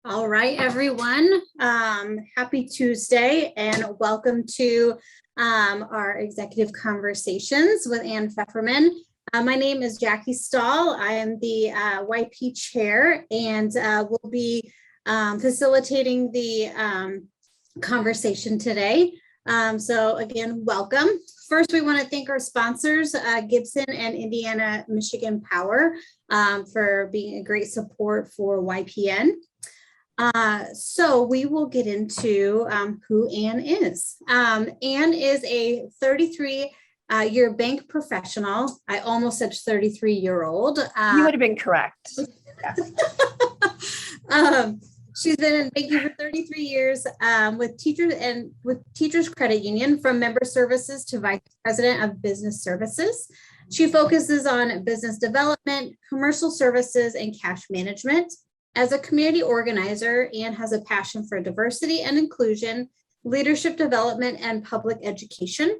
All right, everyone. Happy Tuesday and welcome to our executive conversations with Anne Feferman. My name is Jackie Stahl. I am the YP chair and will be facilitating the conversation today. So again, welcome. First, we want to thank our sponsors, Gibson and Indiana Michigan Power, for being a great support for YPN. So we will get into who Anne is. Anne is a 33-year bank professional. I almost said 33-year-old. You would have been correct. She's been in banking for 33 years with Teachers Credit Union, from member services to vice president of business services. She focuses on business development, commercial services, and cash management. As a community organizer, Anne has a passion for diversity and inclusion, leadership development, and public education.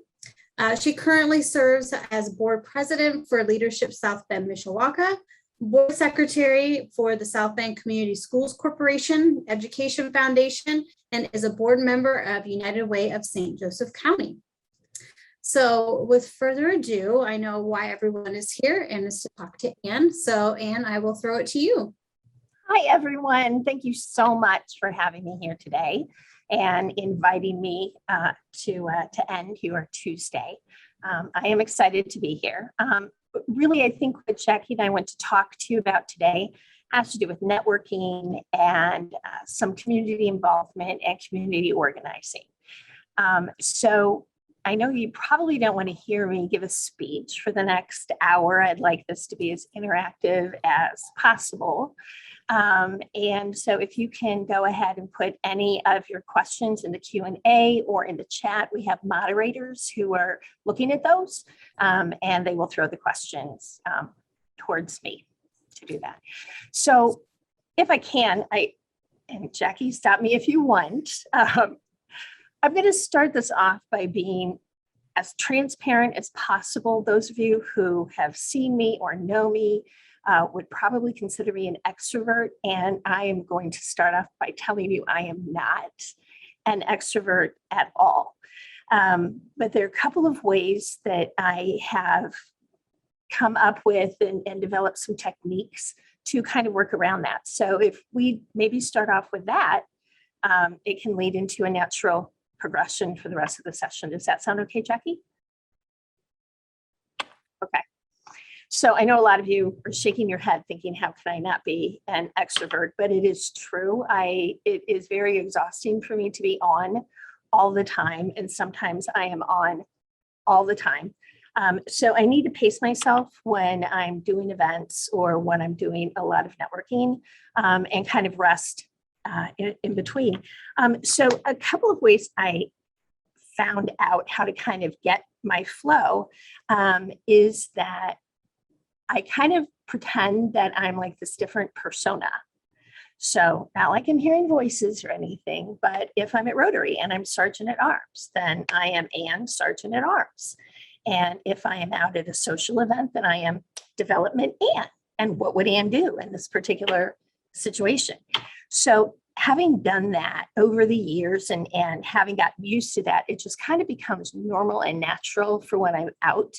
She currently serves as board president for Leadership South Bend Mishawaka, board secretary for the South Bend Community Schools Corporation Education Foundation, and is a board member of United Way of St. Joseph County. So with further ado, I know why everyone is here and is to talk to Anne. So Anne, I will throw it to you. Hi, everyone. Thank you so much for having me here today and inviting me to end your Tuesday. I am excited to be here. Really, I think what Jackie and I want to talk to you about today has to do with networking and some community involvement and community organizing. So I know you probably don't want to hear me give a speech for the next hour. I'd like this to be as interactive as possible. And so if you can go ahead and put any of your questions in the Q&A or in the chat, we have moderators who are looking at those, and they will throw the questions towards me to do that. So if I can, and Jackie, stop me if you want, I'm going to start this off by being as transparent as possible. Those of you who have seen me or know me would probably consider me an extrovert, and I am going to start off by telling you I am not an extrovert at all. But there are a couple of ways that I have come up with and developed some techniques to kind of work around that. So if we maybe start off with that, it can lead into a natural progression for the rest of the session. Does that sound okay, Jackie? Okay. So I know a lot of you are shaking your head thinking, how can I not be an extrovert? But it is true. It is very exhausting for me to be on all the time. And sometimes I am on all the time. So I need to pace myself when I'm doing events or when I'm doing a lot of networking, and kind of rest in between. So a couple of ways I found out how to kind of get my flow is that I kind of pretend that I'm like this different persona. So not like I'm hearing voices or anything, but if I'm at Rotary and I'm Sergeant at Arms, then I am Anne, Sergeant at Arms. And if I am out at a social event, then I am Development Anne. And what would Anne do in this particular situation? So having done that over the years and having gotten used to that, it just kind of becomes normal and natural for when I'm out.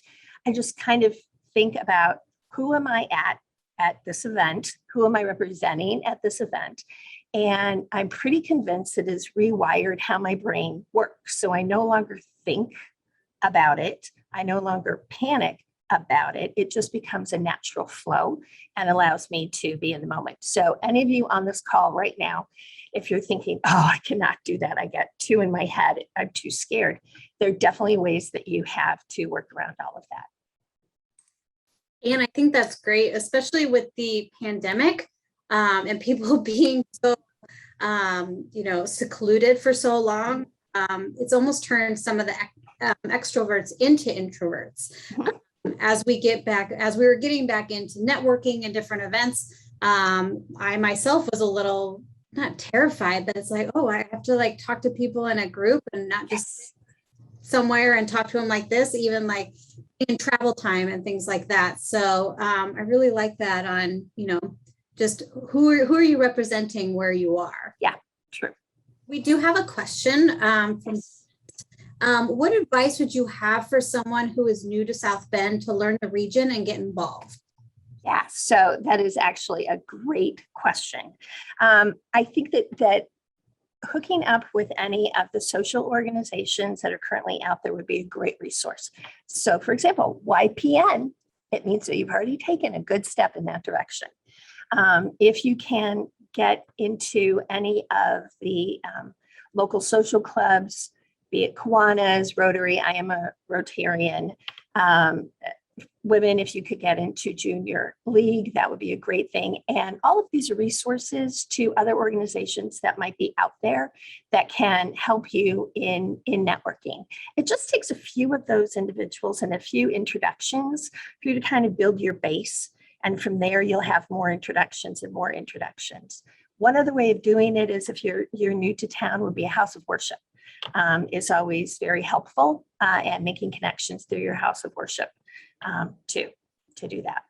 I just kind of think about, who am I at this event? Who am I representing at this event? And I'm pretty convinced it has rewired how my brain works. So I no longer think about it. I no longer panic about it. It just becomes a natural flow and allows me to be in the moment. So any of you on this call right now, if you're thinking, oh, I cannot do that, I get too in my head, I'm too scared, there are definitely ways that you have to work around all of that. And I think that's great, especially with the pandemic and people being so, secluded for so long. It's almost turned some of the extroverts into introverts. As we were getting back into networking and different events, I myself was a little, not terrified, but it's like, oh, I have to like talk to people in a group and not just somewhere and talk to them like this, even like in travel time and things like that. So I really like that on, just who are you representing where you are? Yeah, true. We do have a question from what advice would you have for someone who is new to South Bend to learn the region and get involved? Yeah, so that is actually a great question. I think that hooking up with any of the social organizations that are currently out there would be a great resource. So for example, YPN, it means that you've already taken a good step in that direction. If you can get into any of the local social clubs, be it Kiwanis, Rotary, I am a Rotarian. Women, if you could get into junior league, that would be a great thing. And all of these are resources to other organizations that might be out there that can help you in networking. It just takes a few of those individuals and a few introductions for you to kind of build your base. And from there, you'll have more introductions and more introductions. One other way of doing it is if you're new to town would be a house of worship. Is always very helpful and making connections through your house of worship to do that.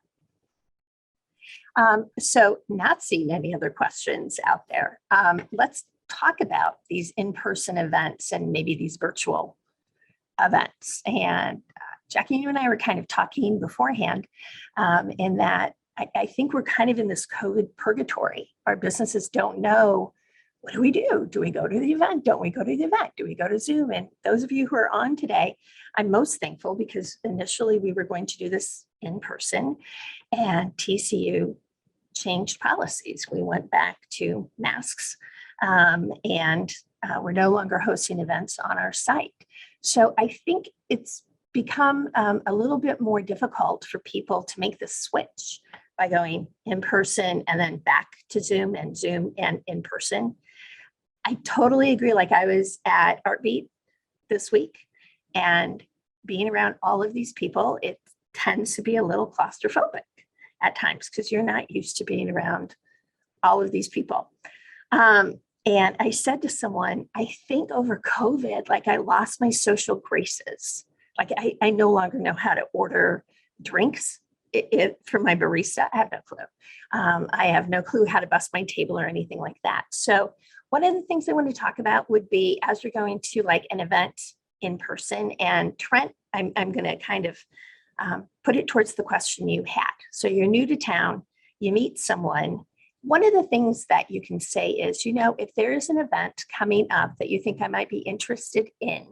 So not seeing any other questions out there. Let's talk about these in-person events and maybe these virtual events. And Jackie, you and I were kind of talking beforehand in that I think we're kind of in this COVID purgatory. Our businesses don't know, what do we do? Do we go to the event? Don't we go to the event? Do we go to Zoom? And those of you who are on today, I'm most thankful because initially we were going to do this in person and TCU changed policies. We went back to masks and we're no longer hosting events on our site. So I think it's become a little bit more difficult for people to make the switch by going in person and then back to Zoom and in person. I totally agree. Like I was at Artbeat this week and being around all of these people, it tends to be a little claustrophobic at times because you're not used to being around all of these people. And I said to someone, I think over COVID, like I lost my social graces. Like I no longer know how to order drinks from my barista. I have no clue. I have no clue how to bust my table or anything like that. So one of the things I want to talk about would be as you're going to like an event in person, and Trent, I'm going to kind of put it towards the question you had. So you're new to town, you meet someone. One of the things that you can say is, if there is an event coming up that you think I might be interested in,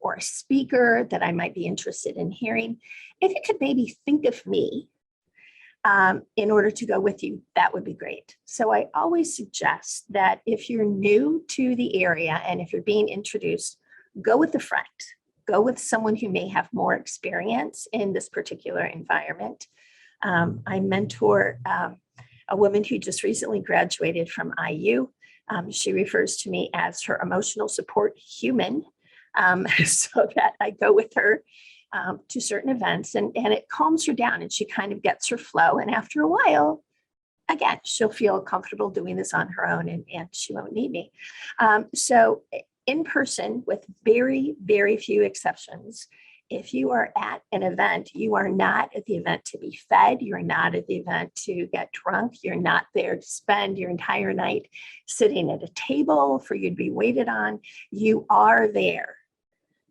or a speaker that I might be interested in hearing, if you could maybe think of me in order to go with you, that would be great. So I always suggest that if you're new to the area and if you're being introduced, go with a friend, go with someone who may have more experience in this particular environment. I mentor a woman who just recently graduated from IU. She refers to me as her emotional support human, so that I go with her to certain events and it calms her down and she kind of gets her flow. And after a while, again, she'll feel comfortable doing this on her own and she won't need me. So in person, with very, very few exceptions, if you are at an event, you are not at the event to be fed. You're not at the event to get drunk. You're not there to spend your entire night sitting at a table for you to be waited on. You are there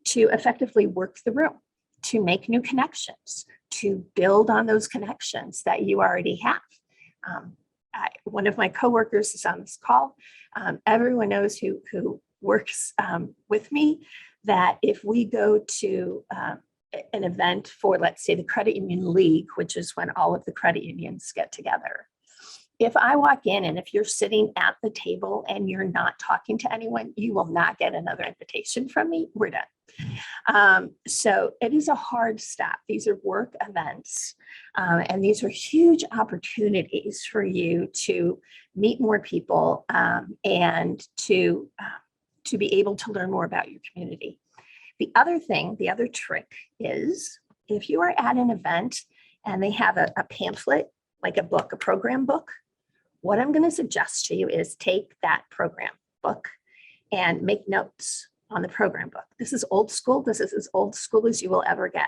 to effectively work the room, to make new connections, to build on those connections that you already have. One of my coworkers is on this call. Everyone knows who works with me that if we go to an event for, let's say, the Credit Union League, which is when all of the credit unions get together, if I walk in and if you're sitting at the table and you're not talking to anyone, you will not get another invitation from me. We're done. So it is a hard stop. These are work events, and these are huge opportunities for you to meet more people and to be able to learn more about your community. The other thing, the other trick is if you are at an event and they have a pamphlet, like a book, a program book, what I'm going to suggest to you is take that program book and make notes on the program book. This is old school. This is as old school as you will ever get.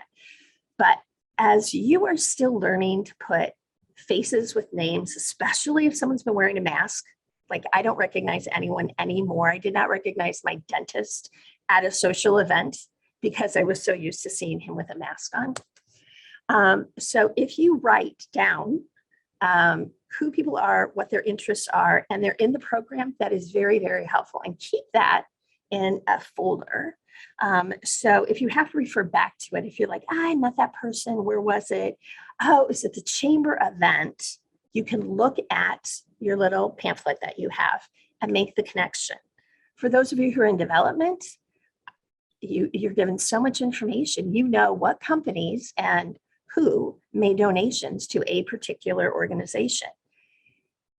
But as you are still learning to put faces with names, especially if someone's been wearing a mask. Like, I don't recognize anyone anymore. I did not recognize my dentist at a social event because I was so used to seeing him with a mask on. So if you write down who people are, what their interests are, and they're in the program, that is very, very helpful. And keep that in a folder. So if you have to refer back to it, if you're like, I met that person, where was it? Oh, it was at the chamber event. You can look at your little pamphlet that you have and make the connection. For those of you who are in development, you're given so much information. You know what companies and who made donations to a particular organization.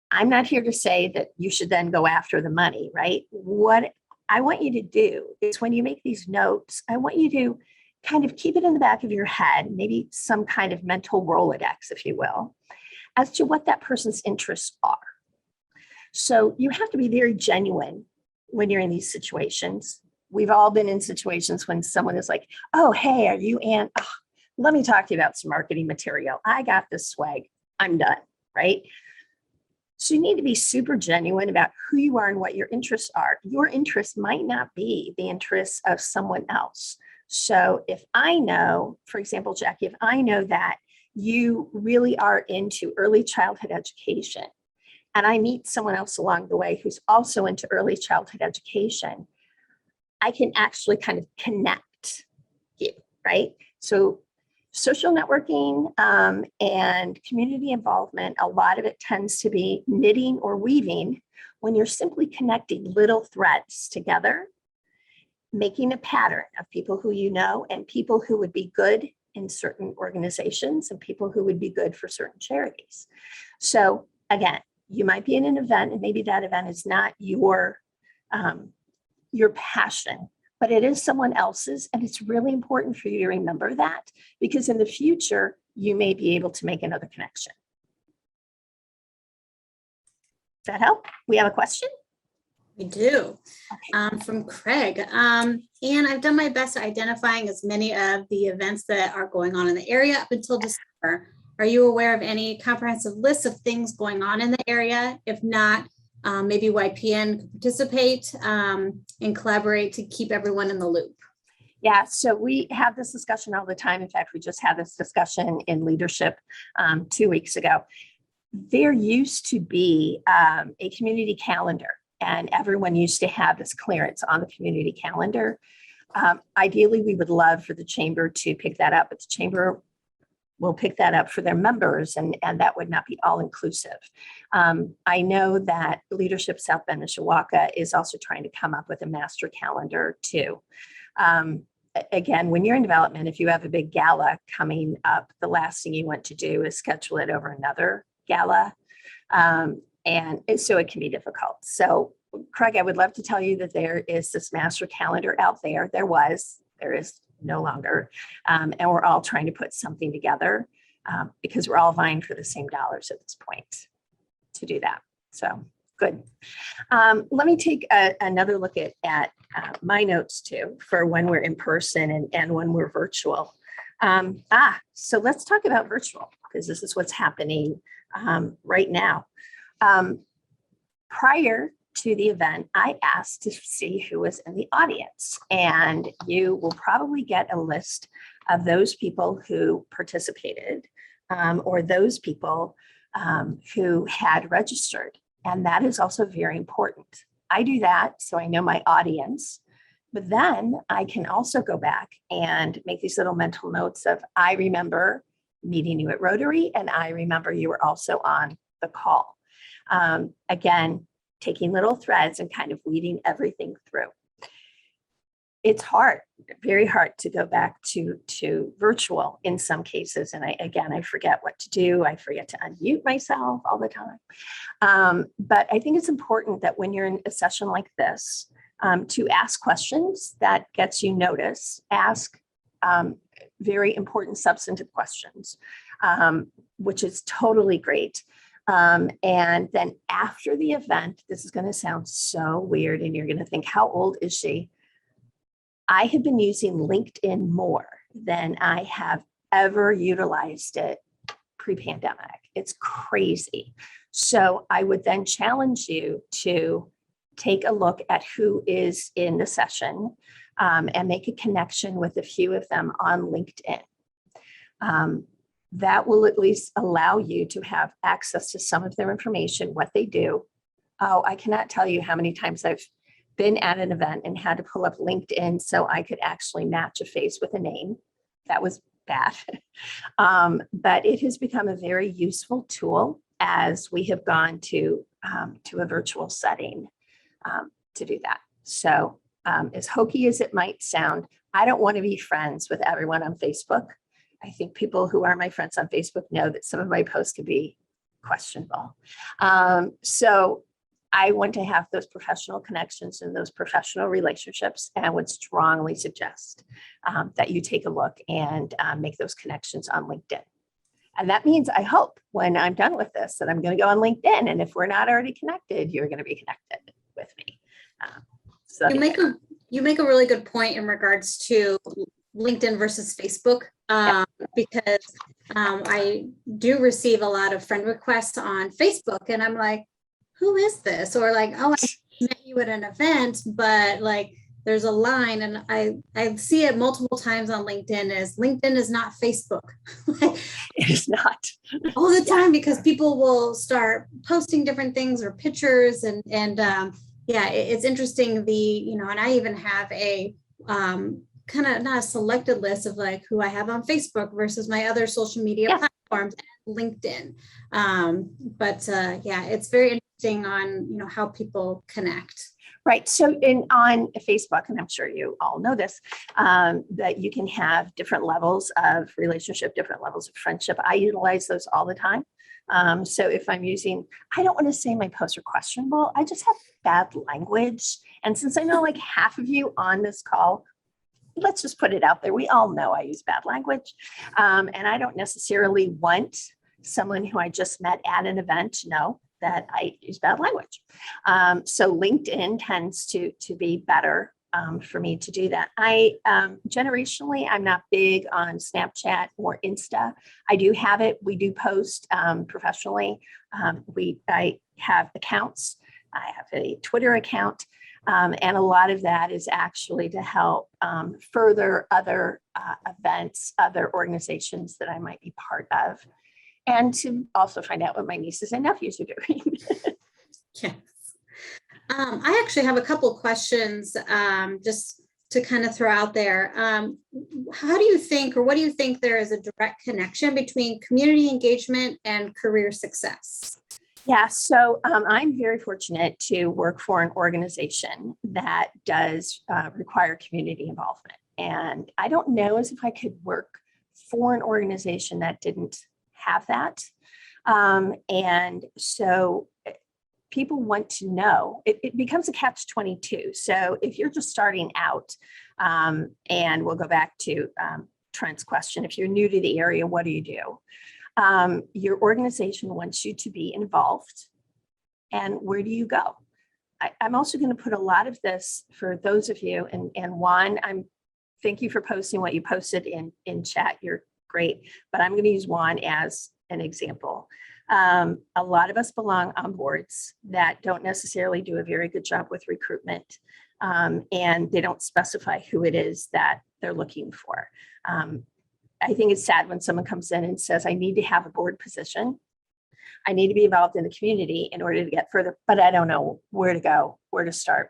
I'm not here to say that you should then go after the money, right? What I want you to do is, when you make these notes, I want you to kind of keep it in the back of your head, maybe some kind of mental Rolodex, if you will, as to what that person's interests are. So you have to be very genuine when you're in these situations. We've all been in situations when someone is like, oh, hey, are you Anne? Oh, let me talk to you about some marketing material. I got this swag. I'm done, right? So you need to be super genuine about who you are and what your interests are. Your interests might not be the interests of someone else. So if I know, for example, Jackie, if I know that you really are into early childhood education, and I meet someone else along the way who's also into early childhood education, I can actually kind of connect you, right? So social networking and community involvement, a lot of it tends to be knitting or weaving when you're simply connecting little threads together, making a pattern of people who you know and people who would be good in certain organizations and people who would be good for certain charities. So again, you might be in an event and maybe that event is not your passion, but it is someone else's. And it's really important for you to remember that, because in the future, you may be able to make another connection. Does that help? We have a question? We do. Okay. From Craig. And I've done my best at identifying as many of the events that are going on in the area up until December. Are you aware of any comprehensive lists of things going on in the area? If not, maybe YPN could participate and collaborate to keep everyone in the loop. Yeah, so we have this discussion all the time. In fact, we just had this discussion in leadership 2 weeks ago. There used to be a community calendar, and everyone used to have this clearance on the community calendar. Ideally, we would love for the chamber to pick that up, but the chamber will pick that up for their members, and that would not be all inclusive. I know that Leadership South Bend Mishawaka is also trying to come up with a master calendar too. Again, when you're in development, if you have a big gala coming up, the last thing you want to do is schedule it over another gala. And so it can be difficult. So Craig, I would love to tell you that there is this master calendar out there. There is no longer. And we're all trying to put something together because we're all vying for the same dollars at this point to do that. So good. Let me take another look at my notes too, for when we're in person and when we're virtual. So let's talk about virtual, because this is what's happening right now. Prior to the event, I asked to see who was in the audience, and you will probably get a list of those people who participated or those people who had registered. And that is also very important. I do that so I know my audience, but then I can also go back and make these little mental notes of, I remember meeting you at Rotary, and I remember you were also on the call. Again, taking little threads and kind of weeding everything through. It's hard, very hard to go back to virtual in some cases. And I forget what to do. I forget to unmute myself all the time. But I think it's important that when you're in a session like this, to ask questions that gets you notice, ask very important substantive questions, which is totally great. And then after the event, this is going to sound so weird and you're going to think, how old is she? I have been using LinkedIn more than I have ever utilized it pre-pandemic. It's crazy. So I would then challenge you to take a look at who is in the session and make a connection with a few of them on LinkedIn. That will at least allow you to have access to some of their information, what they do. Oh, I cannot tell you how many times I've been at an event and had to pull up LinkedIn so I could actually match a face with a name. That was bad. But it has become a very useful tool as we have gone to a virtual setting to do that. So as hokey as it might sound, I don't want to be friends with everyone on Facebook. I think people who are my friends on Facebook know that some of my posts can be questionable. So I want to have those professional connections and those professional relationships, and I would strongly suggest that you take a look and make those connections on LinkedIn. And that means, I hope, when I'm done with this, that I'm going to go on LinkedIn. And if we're not already connected, you're going to be connected with me. So you make a really good point in regards to LinkedIn versus Facebook, because I do receive a lot of friend requests on Facebook, and I'm like, who is this? Or like, oh, I met you at an event, but like there's a line, and I see it multiple times on LinkedIn as LinkedIn is not Facebook. it is not all the time, because people will start posting different things or pictures, and it's interesting. And I even have a kind of not a selected list of like who I have on Facebook versus my other social media platforms, and LinkedIn. It's very interesting on how people connect. Right. So on Facebook, and I'm sure you all know this, that you can have different levels of relationship, different levels of friendship. I utilize those all the time. So if I'm using, I don't want to say my posts are questionable. I just have bad language. And since I know like half of you on this call, let's just put it out there. We all know I use bad language. And I don't necessarily want someone who I just met at an event to know that I use bad language. So LinkedIn tends to be better for me to do that. Generationally, I'm not big on Snapchat or Insta. I do have it. We do post professionally. I have accounts. I have a Twitter account. And a lot of that is actually to help further other events, other organizations that I might be part of, and to also find out what my nieces and nephews are doing. Yes. I actually have a couple questions just to kind of throw out there. How do you think, or what do you think there is a direct connection between community engagement and career success? Yeah, so I'm very fortunate to work for an organization that does require community involvement. And I don't know as if I could work for an organization that didn't have that. And so people want to know, it becomes a catch-22. So if you're just starting out, and we'll go back to Trent's question, if you're new to the area, what do you do? Your organization wants you to be involved. And where do you go? I'm also going to put a lot of this for those of you, and Juan, thank you for posting what you posted in chat. You're great, but I'm going to use Juan as an example. A lot of us belong on boards that don't necessarily do a very good job with recruitment, and they don't specify who it is that they're looking for. I think it's sad when someone comes in and says, I need to have a board position. I need to be involved in the community in order to get further, but I don't know where to go, where to start,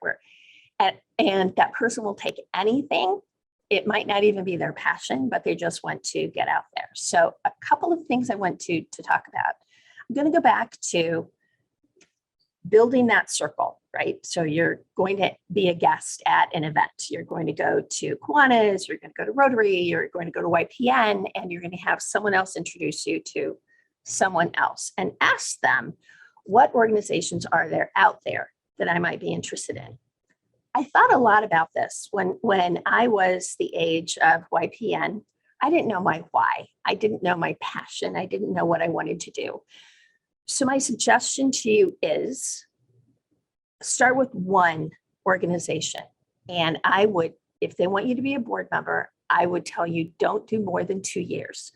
and that person will take anything. It might not even be their passion, but they just want to get out there. So a couple of things I want to talk about. I'm going to go back to building that circle, right? So you're going to be a guest at an event. You're going to go to Kiwanis, you're going to go to Rotary, you're going to go to YPN, and you're going to have someone else introduce you to someone else and ask them, what organizations are there out there that I might be interested in? I thought a lot about this when I was the age of YPN. I didn't know my why. I didn't know my passion. I didn't know what I wanted to do. So my suggestion to you is start with one organization. And I would, if they want you to be a board member, I would tell you don't do more than 2 years.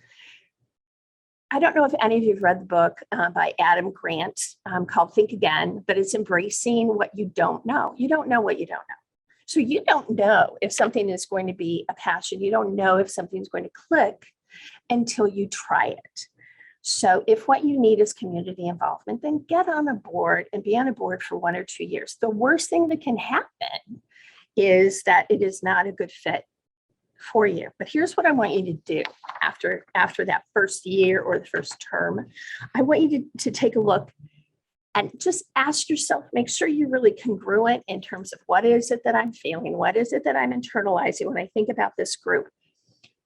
I don't know if any of you have read the book by Adam Grant called Think Again, but it's embracing what you don't know. You don't know what you don't know. So you don't know if something is going to be a passion. You don't know if something's going to click until you try it. So if what you need is community involvement, then get on a board and be on a board for 1 or 2 years. The worst thing that can happen is that it is not a good fit for you. But here's what I want you to do after that first year or the first term. I want you to take a look and just ask yourself, make sure you're really congruent in terms of what is it that I'm feeling? What is it that I'm internalizing when I think about this group?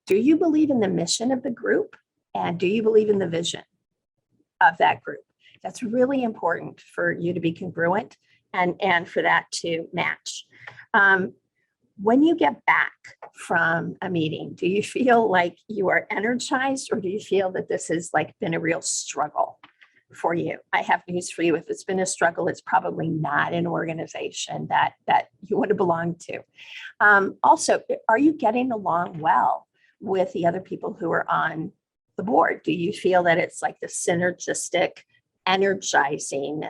Do you believe in the mission of the group? And do you believe in the vision of that group? That's really important for you to be congruent and for that to match. When you get back from a meeting, do you feel like you are energized, or do you feel that this has like been a real struggle for you? I have news for you. If it's been a struggle, it's probably not an organization that you want to belong to. Also, are you getting along well with the other people who are on the board? Do you feel that it's like the synergistic, energizing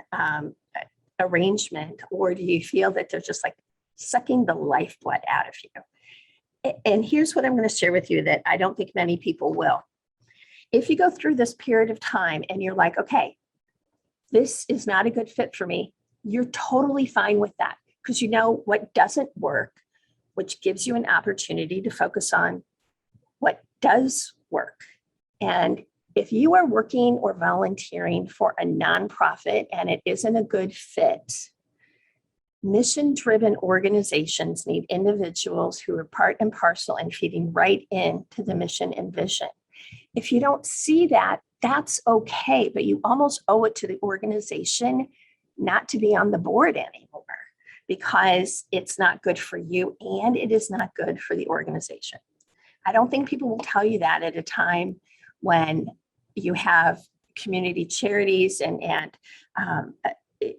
arrangement, or do you feel that they're just like sucking the lifeblood out of you? And here's what I'm going to share with you that I don't think many people will. If you go through this period of time and you're like, okay, this is not a good fit for me, you're totally fine with that, because you know what doesn't work, which gives you an opportunity to focus on what does work. And if you are working or volunteering for a nonprofit and it isn't a good fit, mission-driven organizations need individuals who are part and parcel and feeding right into the mission and vision. If you don't see that, that's okay, but you almost owe it to the organization not to be on the board anymore, because it's not good for you and it is not good for the organization. I don't think people will tell you that at a time when you have community charities and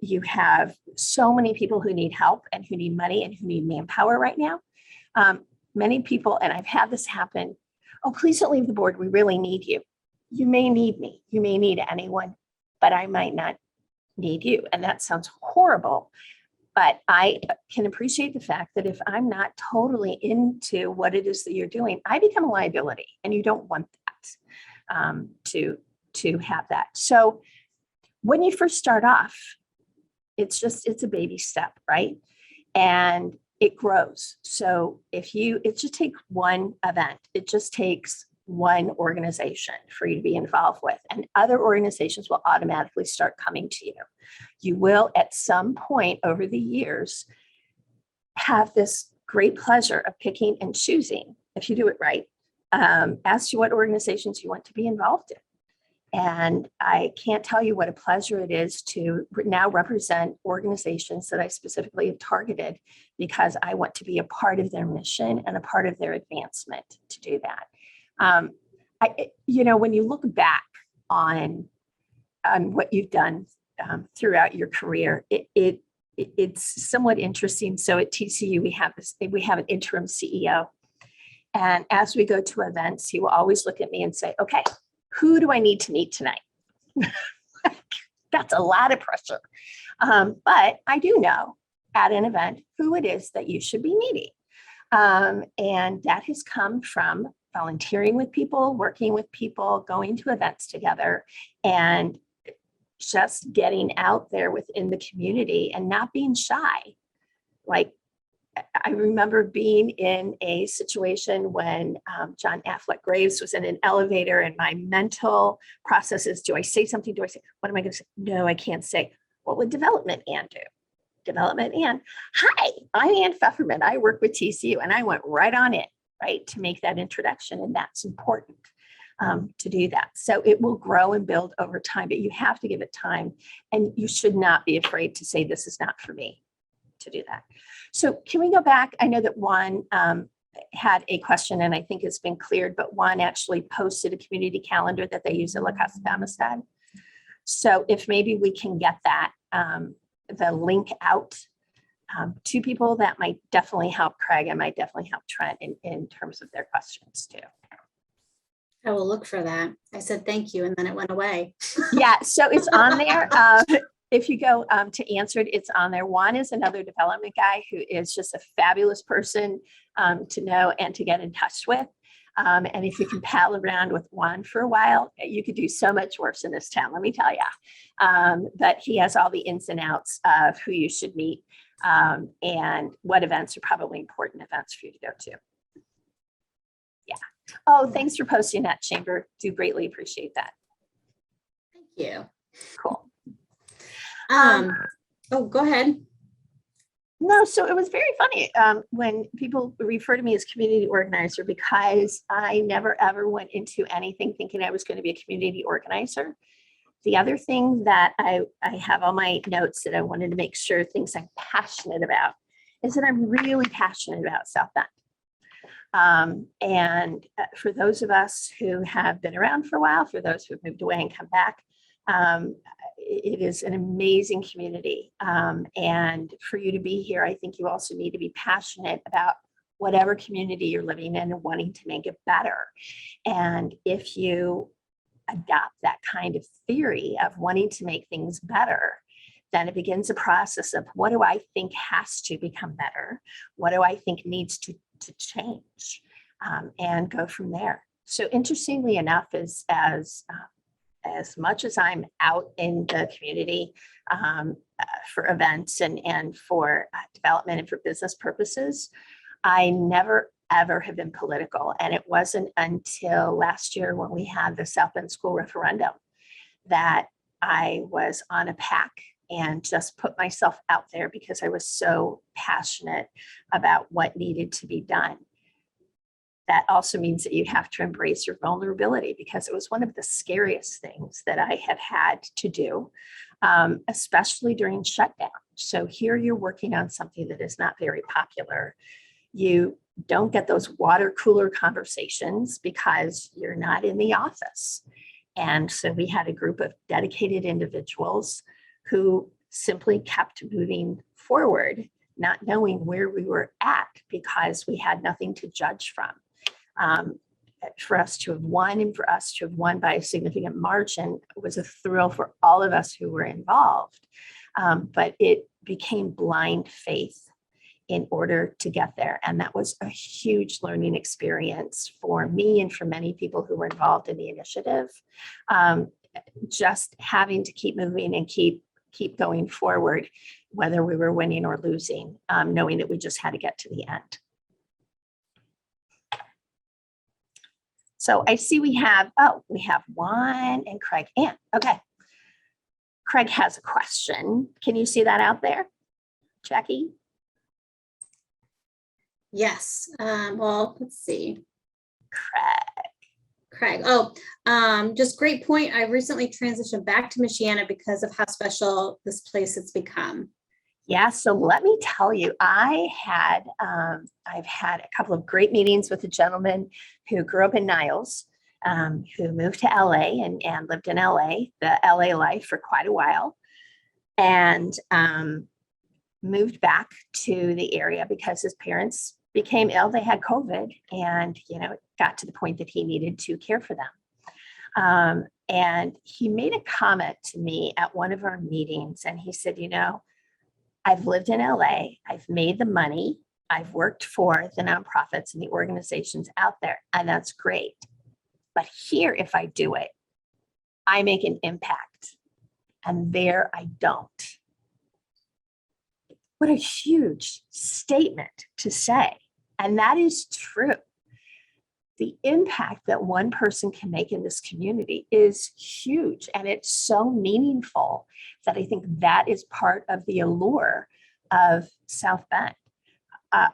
you have so many people who need help and who need money and who need manpower right now. Many people, and I've had this happen, oh, please don't leave the board. We really need you. You may need me. You may need anyone, but I might not need you. And that sounds horrible. But I can appreciate the fact that if I'm not totally into what it is that you're doing, I become a liability, and you don't want that to have that. So when you first start off, it's a baby step, right? And it grows. So it just takes one event. It just takes one organization for you to be involved with, and other organizations will automatically start coming to you. You will at some point over the years have this great pleasure of picking and choosing, if you do it right, as to what organizations you want to be involved in. And I can't tell you what a pleasure it is to now represent organizations that I specifically have targeted, because I want to be a part of their mission and a part of their advancement to do that. When you look back on what you've done throughout your career, it's somewhat interesting. So at TCU, we have an interim CEO. And as we go to events, he will always look at me and say, okay, who do I need to meet tonight? That's a lot of pressure. But I do know at an event who it is that you should be meeting. And that has come from volunteering with people, working with people, going to events together, and just getting out there within the community and not being shy. Like, I remember being in a situation when John Affleck Graves was in an elevator, and my mental process is, do I say something? What am I going to say? No, I can't say. What would Development Anne do? Development Anne, hi, I'm Anne Feferman. I work with TCU, and I went right on in, right, to make that introduction. And that's important to do that. So it will grow and build over time, but you have to give it time, and you should not be afraid to say, this is not for me, to do that. So can we go back? I know that Juan had a question, and I think it's been cleared, but Juan actually posted a community calendar that they use at La Casa de Amistad. So if maybe we can get that, the link out to people, that might definitely help Craig and might definitely help Trent in terms of their questions too. I will look for that. I said thank you, and then it went away. Yeah, so it's on there. If you go to Answered, it's on there. Juan is another development guy who is just a fabulous person to know and to get in touch with. And if you can pal around with Juan for a while, you could do so much worse in this town, let me tell you. But he has all the ins and outs of who you should meet and what events are probably important events for you to go to. Yeah. Oh, thanks for posting that, Chamber. Do greatly appreciate that. Thank you. Cool. Oh, go ahead. No, so it was very funny when people refer to me as community organizer, because I never ever went into anything thinking I was going to be a community organizer. The other thing that I have on my notes that I wanted to make sure things I'm passionate about is that I'm really passionate about South Bend. And for those of us who have been around for a while, for those who have moved away and come back, it is an amazing community. And for you to be here, I think you also need to be passionate about whatever community you're living in and wanting to make it better. And if you adopt that kind of theory of wanting to make things better, then it begins a process of what do I think has to become better? What do I think needs to change? And go from there. So interestingly enough, as much as I'm out in the community for events and for development and for business purposes, I never ever have been political. And it wasn't until last year when we had the South Bend School referendum that I was on a pack and just put myself out there because I was so passionate about what needed to be done. That also means that you have to embrace your vulnerability, because it was one of the scariest things that I have had to do, especially during shutdown. So here you're working on something that is not very popular. You don't get those water cooler conversations because you're not in the office. And so we had a group of dedicated individuals who simply kept moving forward, not knowing where we were at because we had nothing to judge from. For us to have won, and for us to have won by a significant margin, was a thrill for all of us who were involved. But it became blind faith in order to get there. And that was a huge learning experience for me and for many people who were involved in the initiative. Just having to keep moving and keep going forward, whether we were winning or losing, knowing that we just had to get to the end. So I see we have Juan and Craig. And okay, Craig has a question. Can you see that out there, Jackie? Yes. Well, let's see. Craig. Oh, just great point. I recently transitioned back to Michiana because of how special this place has become. Yeah, so let me tell you, I've had a couple of great meetings with a gentleman who grew up in Niles, who moved to LA and lived in LA, the LA life for quite a while, and moved back to the area because his parents became ill. They had COVID, and it got to the point that he needed to care for them. And he made a comment to me at one of our meetings, and he said, I've lived in LA, I've made the money, I've worked for the nonprofits and the organizations out there, and that's great. But here, if I do it, I make an impact, and there I don't. What a huge statement to say. And that is true. The impact that one person can make in this community is huge, and it's so meaningful that I think that is part of the allure of South Bend.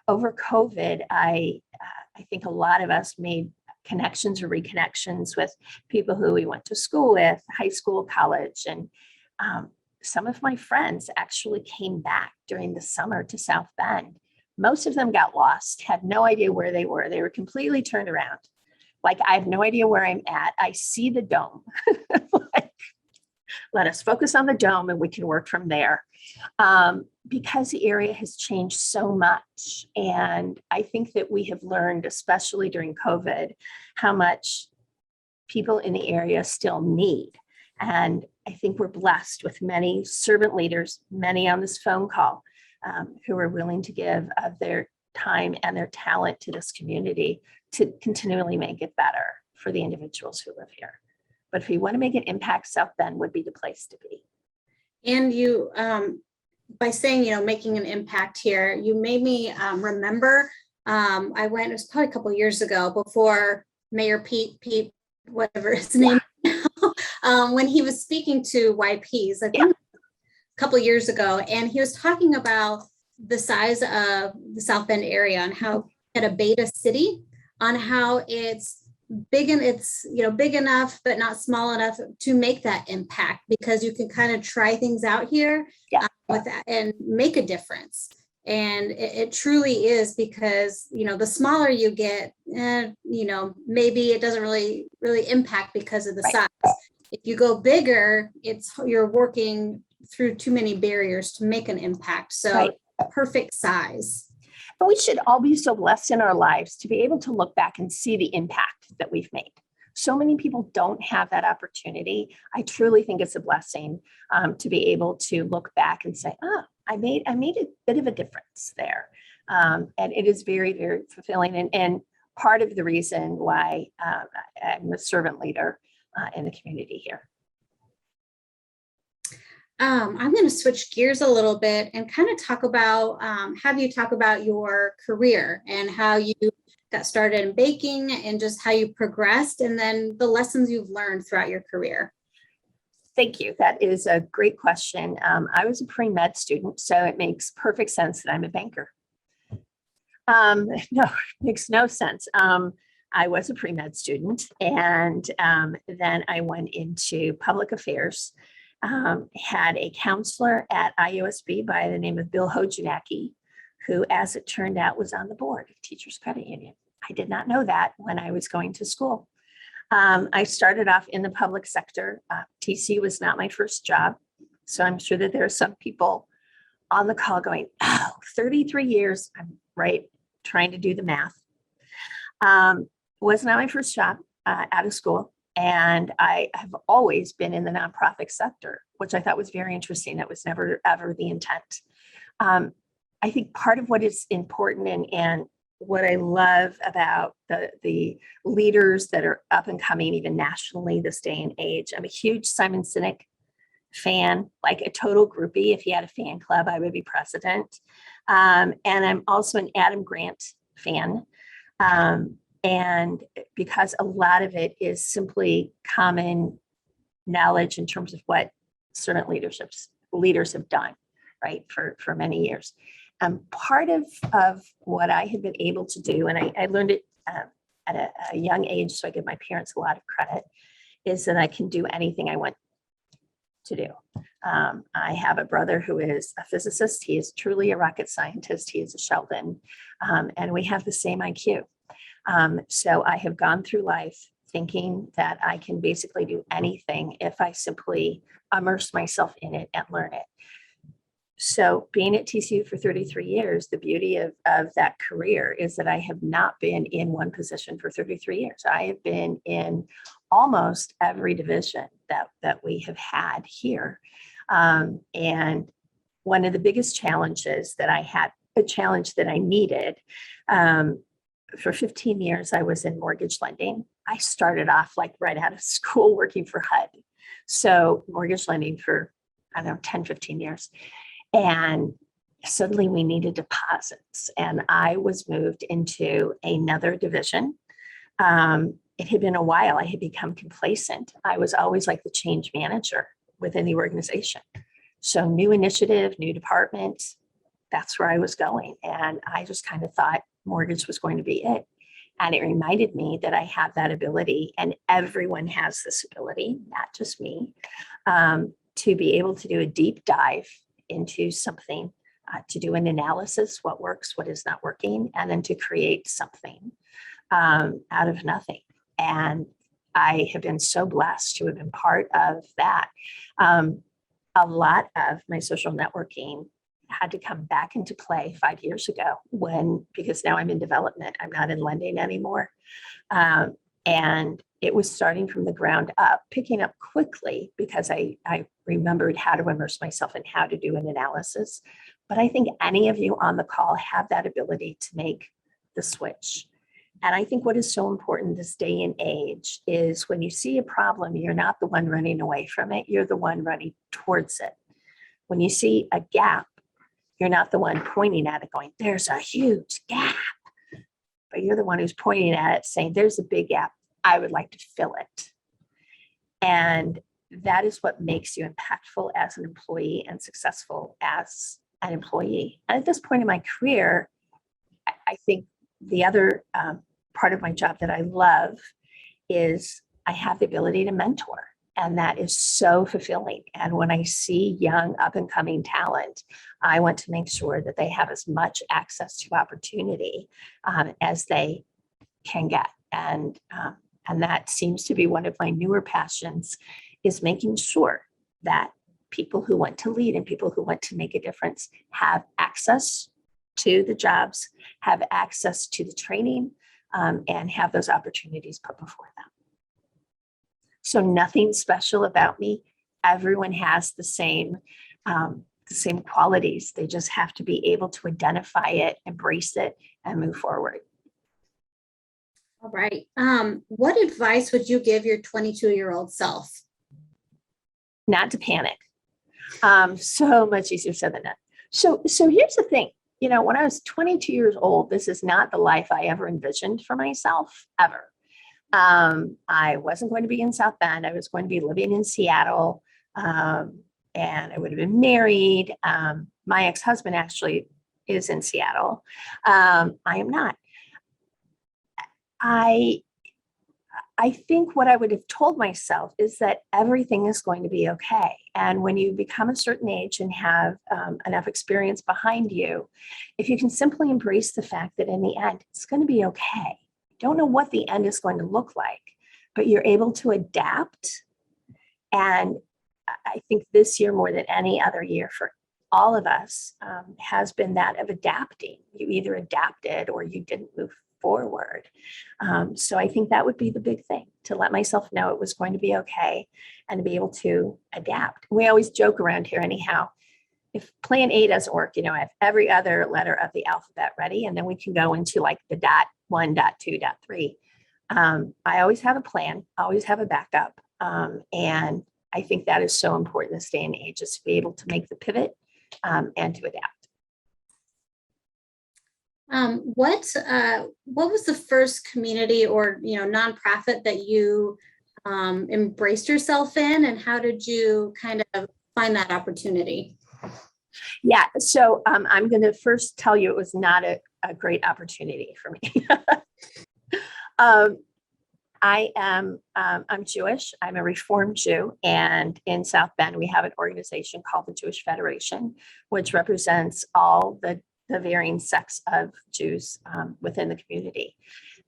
Over COVID, I think a lot of us made connections or reconnections with people who we went to school with, high school, college, and some of my friends actually came back during the summer to South Bend. Most of them got lost, had no idea where they were. They were completely turned around. Like, I have no idea where I'm at. I see the dome. Let us focus on the dome and we can work from there. Because the area has changed so much. And I think that we have learned, especially during COVID, how much people in the area still need. And I think we're blessed with many servant leaders, many on this phone call, who are willing to give of their time and their talent to this community to continually make it better for the individuals who live here. But if you want to make an impact, South Bend would be the place to be. And you, by saying, making an impact here, you made me remember, I went, it was probably a couple of years ago before Mayor Pete, whatever his name, when he was speaking to YPs, I think a couple of years ago, and he was talking about the size of the South Bend area and how at a beta city, on how it's big and it's big enough but not small enough to make that impact, because you can kind of try things out here with that and make a difference. And it truly is, because the smaller you get, maybe it doesn't really impact because of the size. If you go bigger, you're working through too many barriers to make an impact. So perfect size. But we should all be so blessed in our lives to be able to look back and see the impact that we've made. So many people don't have that opportunity. I truly think it's a blessing to be able to look back and say, I made a bit of a difference there. And it is very, very fulfilling. And part of the reason why I'm a servant leader in the community here. I'm going to switch gears a little bit and kind of talk about, have you talk about your career and how you got started in baking and just how you progressed, and then the lessons you've learned throughout your career. Thank you. That is a great question. I was a pre-med student, so it makes perfect sense that I'm a banker. No, it makes no sense. I was a pre-med student, and then I went into public affairs. Had a counselor at IUSB by the name of Bill Hojanacki, who, as it turned out, was on the board of Teachers Credit Union. I did not know that when I was going to school. I started off in the public sector. TC was not my first job. So I'm sure that there are some people on the call going, 33 years, I'm trying to do the math. Was not my first job out of school. And I have always been in the nonprofit sector, which I thought was very interesting. That was never, ever the intent. I think part of what is important and what I love about the leaders that are up and coming, even nationally this day and age, I'm a huge Simon Sinek fan, like a total groupie. If he had a fan club, I would be president. And I'm also an Adam Grant fan. And because a lot of it is simply common knowledge in terms of what servant leaders have done, for many years. Part of what I have been able to do, and I learned it at a young age, so I give my parents a lot of credit, is that I can do anything I want to do. I have a brother who is a physicist. He is truly a rocket scientist. He is a Sheldon, and we have the same IQ. So I have gone through life thinking that I can basically do anything if I simply immerse myself in it and learn it. So being at TCU for 33 years, the beauty of that career is that I have not been in one position for 33 years. I have been in almost every division that we have had here. And one of the biggest challenges that I had, a challenge that I needed, for 15 years, I was in mortgage lending. I started off right out of school working for HUD. So mortgage lending for, 10, 15 years. And suddenly we needed deposits. And I was moved into another division. It had been a while. I had become complacent. I was always like the change manager within the organization. So new initiative, new department, that's where I was going. And I just kind of thought mortgage was going to be it. And it reminded me that I have that ability, and everyone has this ability, not just me, to be able to do a deep dive into something, to do an analysis, what works, what is not working, and then to create something out of nothing. And I have been so blessed to have been part of that. A lot of my social networking had to come back into play 5 years ago because now I'm in development, I'm not in lending anymore. And it was starting from the ground up, picking up quickly because I remembered how to immerse myself and how to do an analysis. But I think any of you on the call have that ability to make the switch. And I think what is so important this day and age is when you see a problem, you're not the one running away from it, you're the one running towards it. When you see a gap, you're not the one pointing at it going, there's a huge gap, but you're the one who's pointing at it saying, there's a big gap, I would like to fill it. And that is what makes you impactful as an employee and successful as an employee. And at this point in my career, I think the other part of my job that I love is I have the ability to mentor. And that is so fulfilling. And when I see young up and coming talent, I want to make sure that they have as much access to opportunity as they can get. And that seems to be one of my newer passions, is making sure that people who want to lead and people who want to make a difference have access to the jobs, have access to the training, and have those opportunities put before them. So nothing special about me. Everyone has the same qualities. They just have to be able to identify it, embrace it, and move forward. All right. What advice would you give your 22-year-old self? Not to panic. So much easier said than done. So here's the thing. You know, when I was 22 years old, this is not the life I ever envisioned for myself, ever. I wasn't going to be in South Bend. I was going to be living in Seattle, and I would have been married. My ex-husband actually is in Seattle. I am not. I think what I would have told myself is that everything is going to be okay. And when you become a certain age and have enough experience behind you, if you can simply embrace the fact that in the end, it's going to be okay. Don't know what the end is going to look like, but you're able to adapt. And I think this year, more than any other year for all of us, has been that of adapting. You either adapted or you didn't move forward. So I think that would be the big thing, to let myself know it was going to be okay and to be able to adapt. We always joke around here anyhow, if plan A doesn't work, you know, I have every other letter of the alphabet ready, and then we can go into like the .1, .2, .3. I always have a plan, always have a backup. And I think that is so important this day and age, is to be able to make the pivot and to adapt. What was the first community or, you know, nonprofit that you embraced yourself in, and how did you kind of find that opportunity? Yeah, so I'm going to first tell you it was not a great opportunity for me. I'm Jewish. I'm a Reformed Jew, and in South Bend we have an organization called the Jewish Federation, which represents all the varying sects of Jews within the community.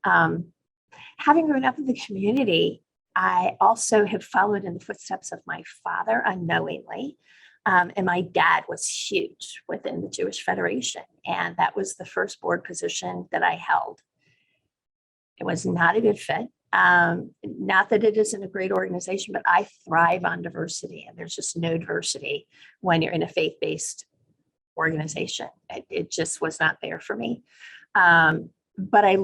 Having grown up in the community, I also have followed in the footsteps of my father unknowingly. And my dad was huge within the Jewish Federation, and that was the first board position that I held. It was not a good fit. Not that it isn't a great organization, but I thrive on diversity, and there's just no diversity when you're in a faith-based organization. It just was not there for me. But I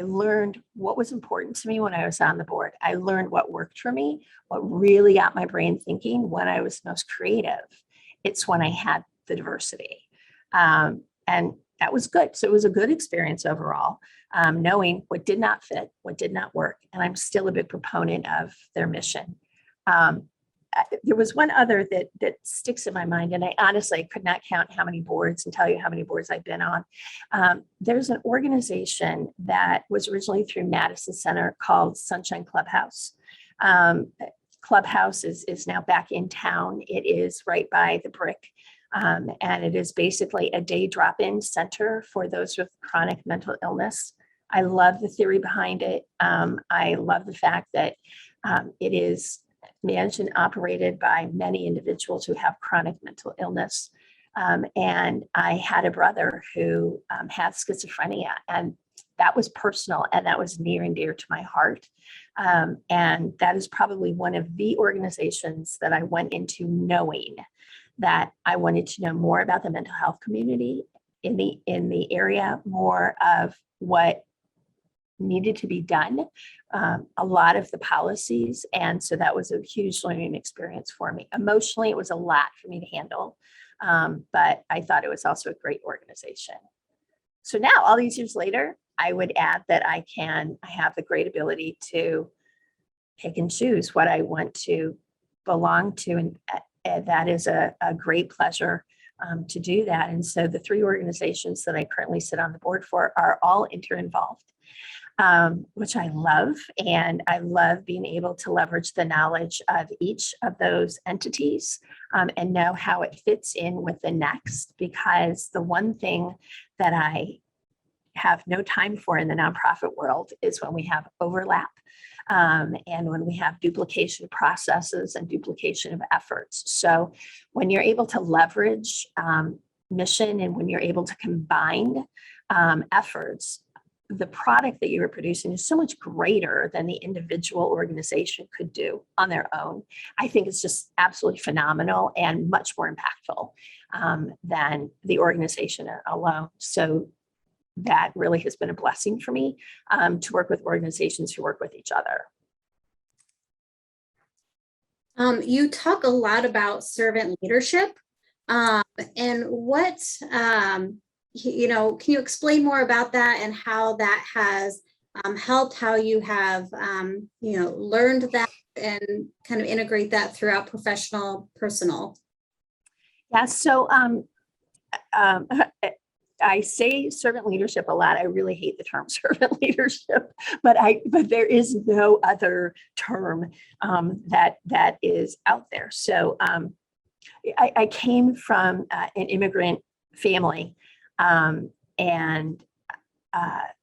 learned what was important to me when I was on the board. I learned what worked for me, what really got my brain thinking when I was most creative. It's when I had the diversity. And that was good. So it was a good experience overall, knowing what did not fit, what did not work. And I'm still a big proponent of their mission. There was one other that sticks in my mind, and I honestly could not count how many boards and tell you how many boards I've been on. There's an organization that was originally through Madison Center called Sunshine Clubhouse. Clubhouse is now back in town. It is right by the Brick, and it is basically a day drop-in center for those with chronic mental illness. I love the theory behind it. I love the fact that it is managed and operated by many individuals who have chronic mental illness. And I had a brother who had schizophrenia, and that was personal and that was near and dear to my heart. And that is probably one of the organizations that I went into knowing that I wanted to know more about the mental health community in the area, more of what needed to be done, a lot of the policies. And so that was a huge learning experience for me. Emotionally, it was a lot for me to handle, but I thought it was also a great organization. So now, all these years later, I would add that I have the great ability to pick and choose what I want to belong to. And that is a great pleasure to do that. And so the 3 organizations that I currently sit on the board for are all inter-involved, which I love. And I love being able to leverage the knowledge of each of those entities and know how it fits in with the next. Because the one thing that I have no time for in the nonprofit world is when we have overlap and when we have duplication of processes and duplication of efforts. So when you're able to leverage mission and when you're able to combine efforts, the product that you are producing is so much greater than the individual organization could do on their own. I think it's just absolutely phenomenal and much more impactful than the organization alone. So that really has been a blessing for me to work with organizations who work with each other. You talk a lot about servant leadership, and what, can you explain more about that and how that has helped, how you have, learned that and kind of integrate that throughout personal? Yeah, so I say servant leadership a lot. I really hate the term servant leadership, but there is no other term that is out there. So I came from an immigrant family, and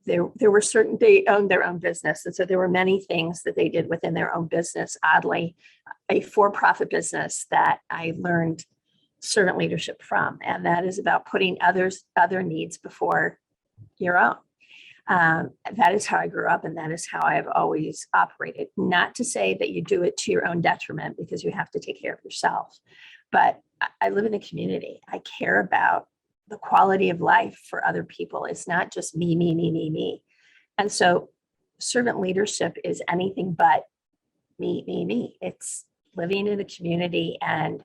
there were certain, they owned their own business, and so there were many things that they did within their own business. Oddly, a for-profit business that I learned servant leadership from, and that is about putting other needs before your own. That is how I grew up, and that is how I've always operated. Not to say that you do it to your own detriment, because you have to take care of yourself, but I live in a community. I care about the quality of life for other people. It's not just me. And so servant leadership is anything but me. It's living in a community and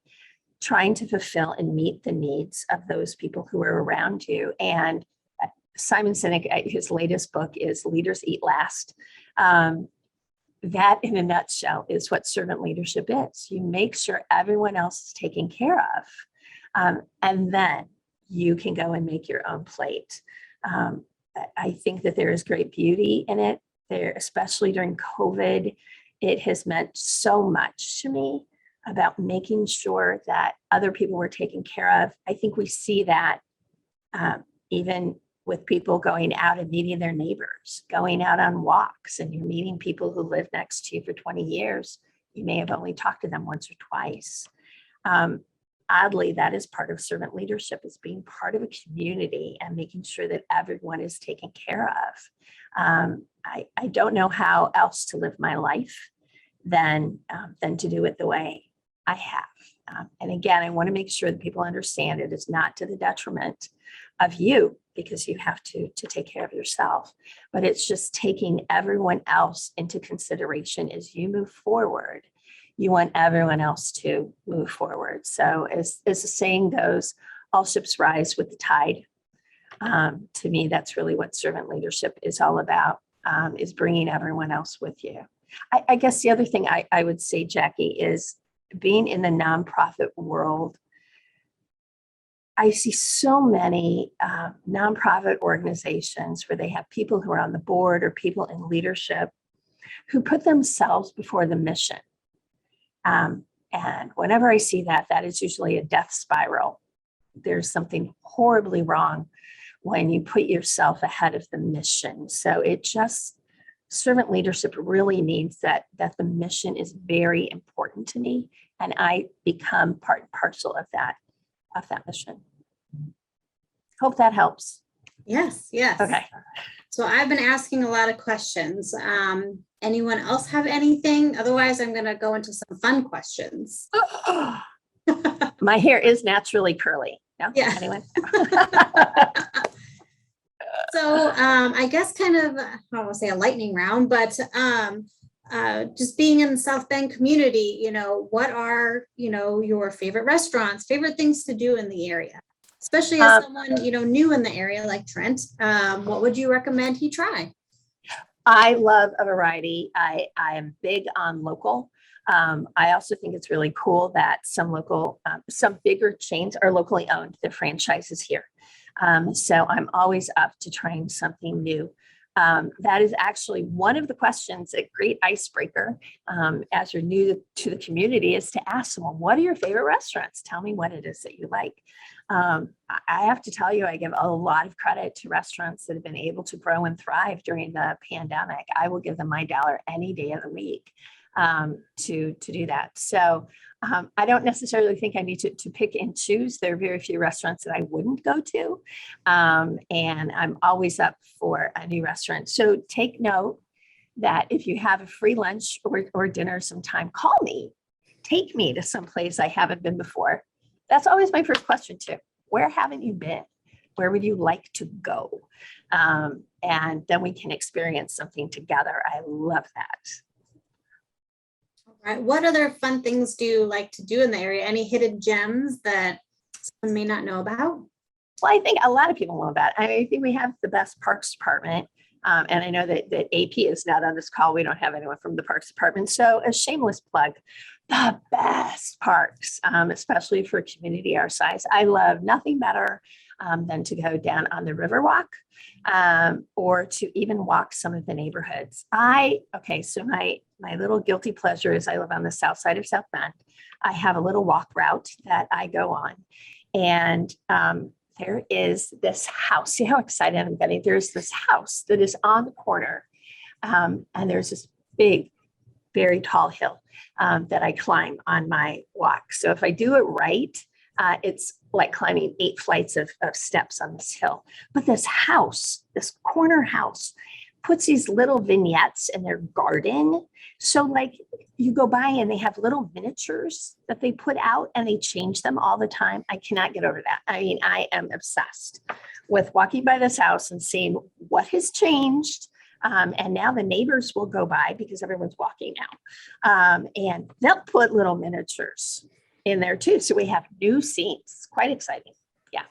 trying to fulfill and meet the needs of those people who are around you. And Simon Sinek, his latest book is Leaders Eat Last. That in a nutshell is what servant leadership is. You make sure everyone else is taken care of. And then you can go and make your own plate. I think that there is great beauty in it there, especially during COVID. It has meant so much to me about making sure that other people were taken care of. I think we see that even with people going out and meeting their neighbors, going out on walks, and you're meeting people who live next to you for 20 years. You may have only talked to them once or twice. Oddly, that is part of servant leadership, is being part of a community and making sure that everyone is taken care of. I don't know how else to live my life than to do it the way I have. And again, I want to make sure that people understand it is not to the detriment of you, because you have to take care of yourself, but it's just taking everyone else into consideration as you move forward. You want everyone else to move forward. So as the saying goes, all ships rise with the tide. To me, that's really what servant leadership is all about, is bringing everyone else with you. I guess the other thing I would say, Jackie, is being in the nonprofit world, I see so many nonprofit organizations where they have people who are on the board or people in leadership who put themselves before the mission. And whenever I see that, that is usually a death spiral. There's something horribly wrong when you put yourself ahead of the mission. So servant leadership really means that the mission is very important to me, and I become part and parcel of that mission. Hope that helps. Yes. Okay. So I've been asking a lot of questions. Anyone else have anything? Otherwise, I'm going to go into some fun questions. My hair is naturally curly. No? Yeah. Anyone? So I guess kind of, I don't want to say a lightning round, but just being in the South Bend community, what are, your favorite restaurants, favorite things to do in the area? Especially as someone, new in the area like Trent, what would you recommend he try? I love a variety. I am big on local. I also think it's really cool that some bigger chains are locally owned. They're franchises here. So I'm always up to trying something new. That is actually one of the questions, a great icebreaker as you're new to the community, is to ask someone, what are your favorite restaurants? Tell me what it is that you like. I have to tell you, I give a lot of credit to restaurants that have been able to grow and thrive during the pandemic. I will give them my dollar any day of the week to do that. So I don't necessarily think I need to pick and choose. There are very few restaurants that I wouldn't go to. And I'm always up for a new restaurant. So take note that if you have a free lunch or dinner sometime, call me. Take me to some place I haven't been before. That's always my first question too. Where haven't you been? Where would you like to go? And then we can experience something together. I love that. All right. What other fun things do you like to do in the area? Any hidden gems that someone may not know about? Well, I think a lot of people know about it. I think we have the best parks department. And I know that AP is not on this call. We don't have anyone from the parks department. So a shameless plug, the best parks, especially for a community our size. I love nothing better than to go down on the Riverwalk or to even walk some of the neighborhoods. So my little guilty pleasure is I live on the south side of South Bend. I have a little walk route that I go on. And there is this house. See how excited I'm getting? There's this house that is on the corner. And there's this big, very tall hill that I climb on my walk. So if I do it right, it's like climbing 8 flights of steps on this hill. But this house, this corner house, puts these little vignettes in their garden. So like you go by and they have little miniatures that they put out and they change them all the time. I cannot get over that. I mean, I am obsessed with walking by this house and seeing what has changed. And now the neighbors will go by because everyone's walking now. And they'll put little miniatures in there too. So we have new scenes. Quite exciting. Yeah.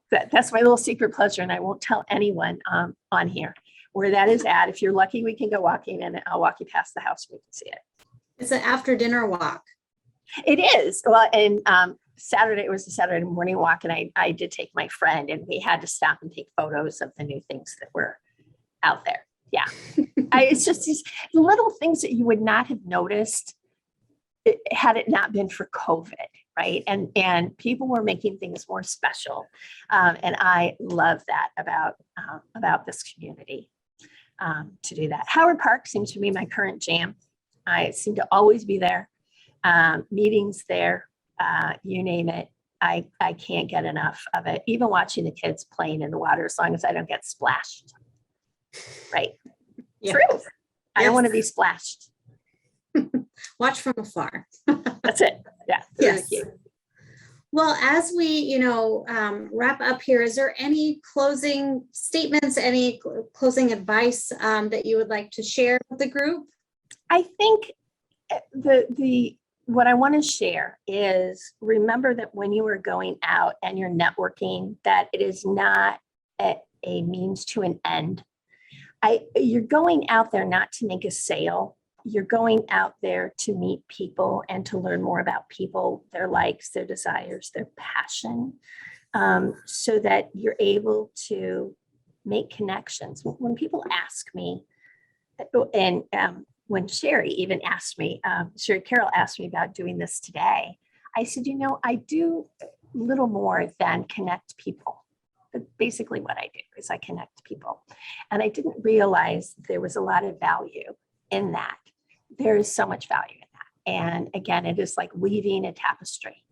That's my little secret pleasure. And I won't tell anyone on here where that is at. If you're lucky, we can go walking and I'll walk you past the house so we can see it. It's an after dinner walk. It is. Well, and Saturday, it was a Saturday morning walk, and I did take my friend, and we had to stop and take photos of the new things that were out there. Yeah. It's just these little things that you would not have noticed had it not been for COVID, right? And people were making things more special. And I love that about this community to do that. Howard Park seems to be my current jam. I seem to always be there. Meetings there, you name it. I can't get enough of it. Even watching the kids playing in the water, as long as I don't get splashed. Right. Yeah. True. Yes. I don't want to be splashed. Watch from afar. That's it. Yeah. Yes. Really cute. Well, as we, wrap up here, is there any closing statements, any closing advice that you would like to share with the group? I think what I want to share is remember that when you are going out and you're networking, that it is not a means to an end. You're going out there not to make a sale. You're going out there to meet people and to learn more about people, their likes, their desires, their passion, so that you're able to make connections. When people ask me, and when Sherry even asked me, Sherry Carroll asked me about doing this today, I said, I do little more than connect people. But basically what I do is I connect people. And I didn't realize there was a lot of value in that. There is so much value in that. And again, it is like weaving a tapestry.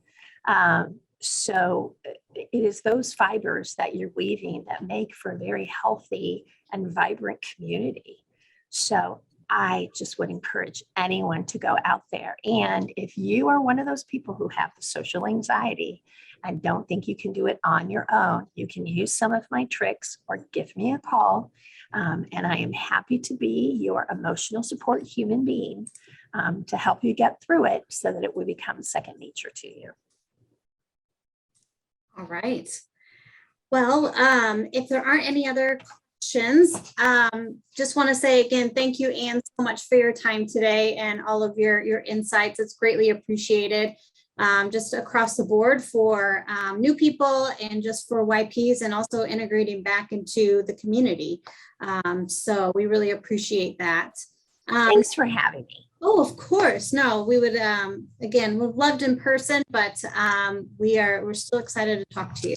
So it is those fibers that you're weaving that make for a very healthy and vibrant community. So I just would encourage anyone to go out there. And if you are one of those people who have the social anxiety and don't think you can do it on your own, you can use some of my tricks or give me a call. And I am happy to be your emotional support human being to help you get through it so that it will become second nature to you. All right. Well, if there aren't any other questions, just want to say again, thank you, Anne, so much for your time today and all of your insights. It's greatly appreciated, just across the board for new people and just for YPs, and also integrating back into the community. So we really appreciate that. Thanks for having me. Oh, of course. No, we would, again, we've loved in person, but we're still excited to talk to you.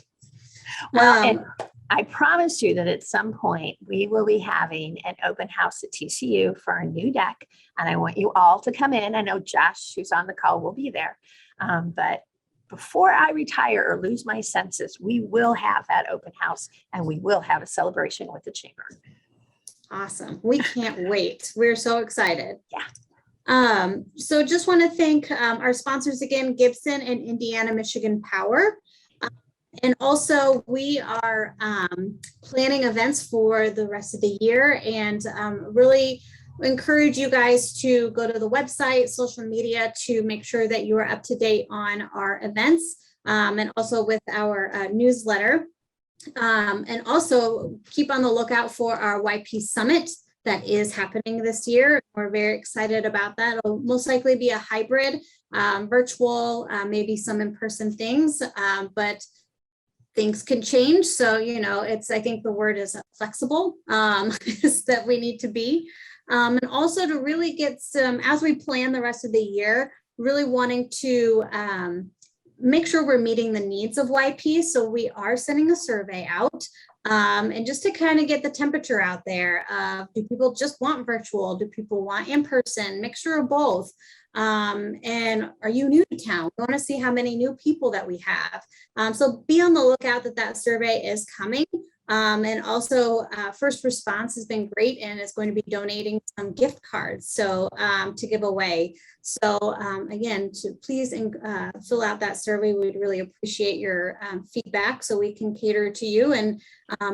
Well, and I promise you that at some point we will be having an open house at TCU for our new deck. And I want you all to come in. I know Josh, who's on the call, will be there. But before I retire or lose my senses, we will have that open house and we will have a celebration with the chamber. Awesome. We can't wait. We're so excited. Yeah. So just want to thank our sponsors again, Gibson and Indiana Michigan Power. And also we are planning events for the rest of the year, and really encourage you guys to go to the website, social media, to make sure that you are up to date on our events, and also with our newsletter. And also keep on the lookout for our YP Summit that is happening this year. We're very excited about that. It'll most likely be a hybrid, virtual, maybe some in-person things, but things can change. So, I think the word is flexible, is that we need to be. And also to really get some, as we plan the rest of the year, really wanting to make sure we're meeting the needs of YP. So we are sending a survey out. And just to kind of get the temperature out there, do people just want virtual? Do people want in-person? Mixture of both. And are you new to town? We want to see how many new people that we have. So be on the lookout that survey is coming. And also First Response has been great and is going to be donating some gift cards to give away. So again, to please fill out that survey. We'd really appreciate your feedback so we can cater to you and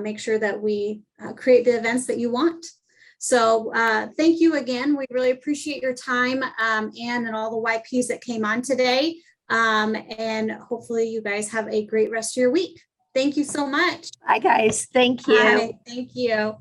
make sure that we create the events that you want. So thank you again. We really appreciate your time, Anne, and all the YPs that came on today. And hopefully you guys have a great rest of your week. Thank you so much. Hi, guys. Thank you. Bye. Thank you.